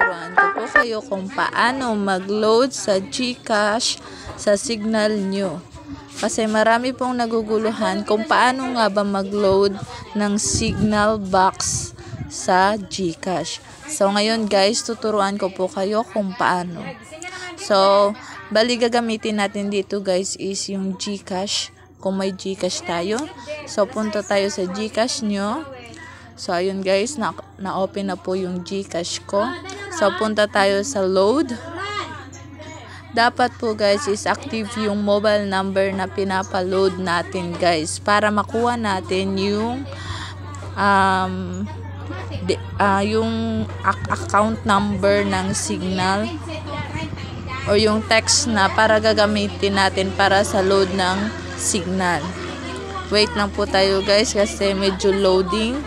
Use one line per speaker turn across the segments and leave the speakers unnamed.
tuturuan ko po kayo kung paano mag-load sa GCash sa Signal nyo. Kasi marami pong naguguluhan kung paano nga ba mag-load ng Signal box sa GCash. So ngayon guys, tuturuan ko po kayo kung paano. So, bali gagamitin natin dito guys is yung GCash. Kung may GCash tayo. So, punta tayo sa GCash nyo. So, ayun guys, na-open na po yung GCash ko. So, punta tayo sa load. Dapat po guys is active yung mobile number na pinapaload natin guys. Para makuha natin yung account number ng Signal. O yung text na para gagamitin natin para sa load ng Signal. Wait lang po tayo guys kasi medyo loading.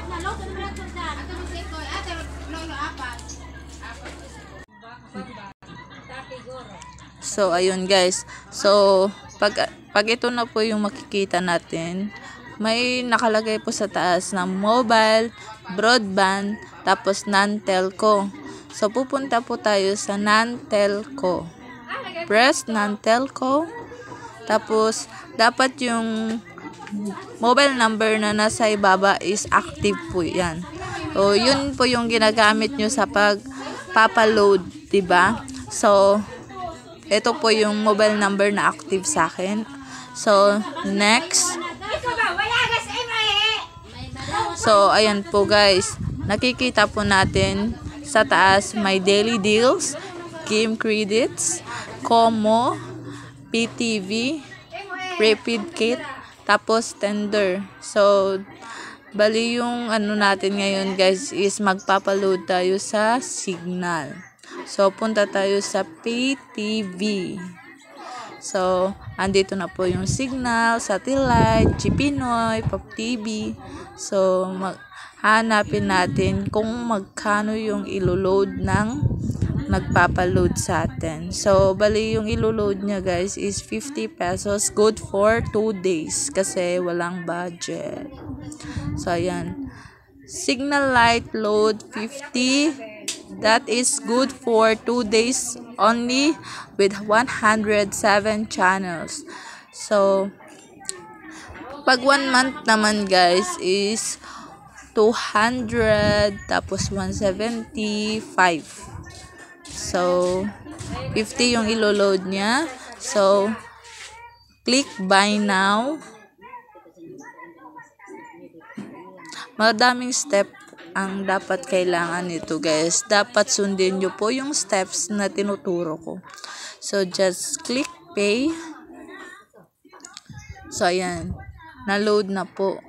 So, ayun guys. So, pag ito na po yung makikita natin, may nakalagay po sa taas na mobile, broadband, tapos non-telco. So, pupunta po tayo sa non-telco. Press non-telco. Tapos, dapat yung mobile number na nasa ibaba is active po yan. So, yun po yung ginagamit nyo sa pagpapaload, diba? So, ito po yung mobile number na active sa akin. So, next. So, ayan po guys. Nakikita po natin sa taas may daily deals, game credits, Como, PTV, Rapid Kit, tapos tender. So, bali yung ano natin ngayon guys is magpapaload tayo sa Signal. So, punta tayo sa PTV. So, andito na po yung Signal, Satellite, GPinoy, Pop TV. So, hanapin natin kung magkano yung iloload ng magpapaload sa atin. So, bali yung iloload niya guys is 50 pesos. Good for 2 days kasi walang budget. So, ayan. Signal Light load 50. That is good for 2 days only with 107 channels. So, pag 1 month naman guys is 200 tapos 175. So, 50 yung iloload niya. So, click buy now. Madaming step ang dapat kailangan nito guys. Dapat sundin nyo po yung steps na tinuturo ko. So, just click pay. So, ayan. Na-load na po.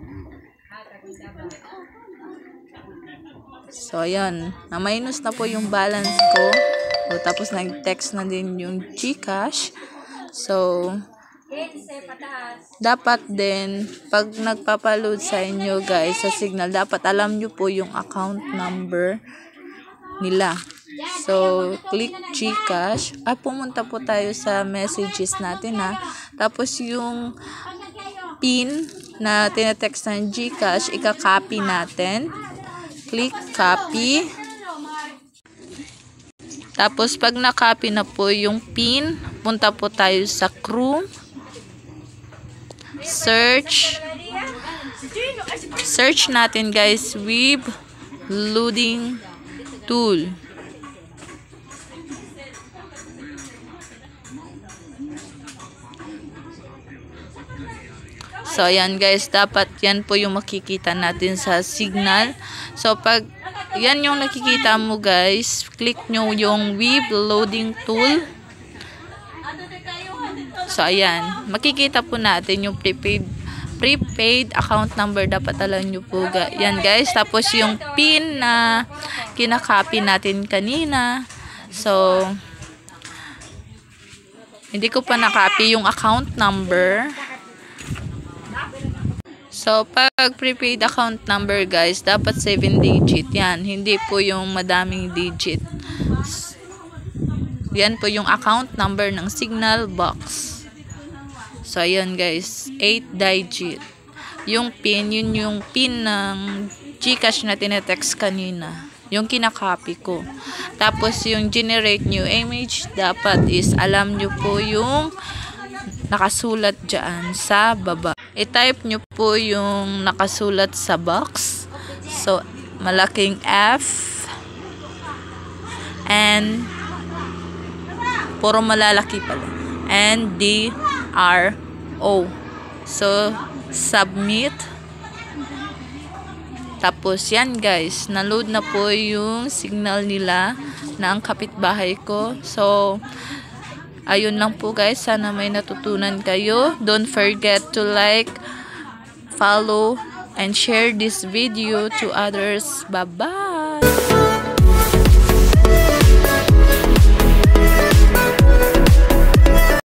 So, ayan. Na-minus na po yung balance ko. So, tapos nag-text na din yung GCash. So, dapat din, pag nagpapaload sa inyo guys, sa Signal, dapat alam nyo po yung account number nila. So, click GCash. Pumunta po tayo sa messages natin ha. Tapos yung PIN na tinetext ng GCash, ika-copy natin. Click copy. Tapos, pag na-copy na po yung PIN, punta po tayo sa Chrome. Search natin guys, web loading tool. So, ayan guys, dapat yan po yung makikita natin sa Signal. So, pag yan yung nakikita mo guys, click nyo yung web loading tool. So, ayan. Makikita po natin yung prepaid account number. Dapat alam nyo po. Yan, guys. Tapos, yung PIN na kinakopy natin kanina. So, hindi ko pa nakopy yung account number. So, pag prepaid account number, guys, dapat 7 digit. Yan. Hindi po yung madaming digit. Yan po yung account number ng Signal box. So, ayan guys, 8 digit. Yung PIN, yun yung PIN ng GCash na tinetext kanina. yung kinakopy ko. Tapos yung generate new image, dapat is alam nyo po yung nakasulat dyan sa baba. I-type nyo po yung nakasulat sa box. So, malaking F and puro malalaki pala. And D-R-O. So, submit. Tapos yan guys, na-load na po yung signal nila ng kapitbahay ko. So, ayun lang po guys. Sana may natutunan kayo. Don't forget to like, follow, and share this video to others. Bye-bye!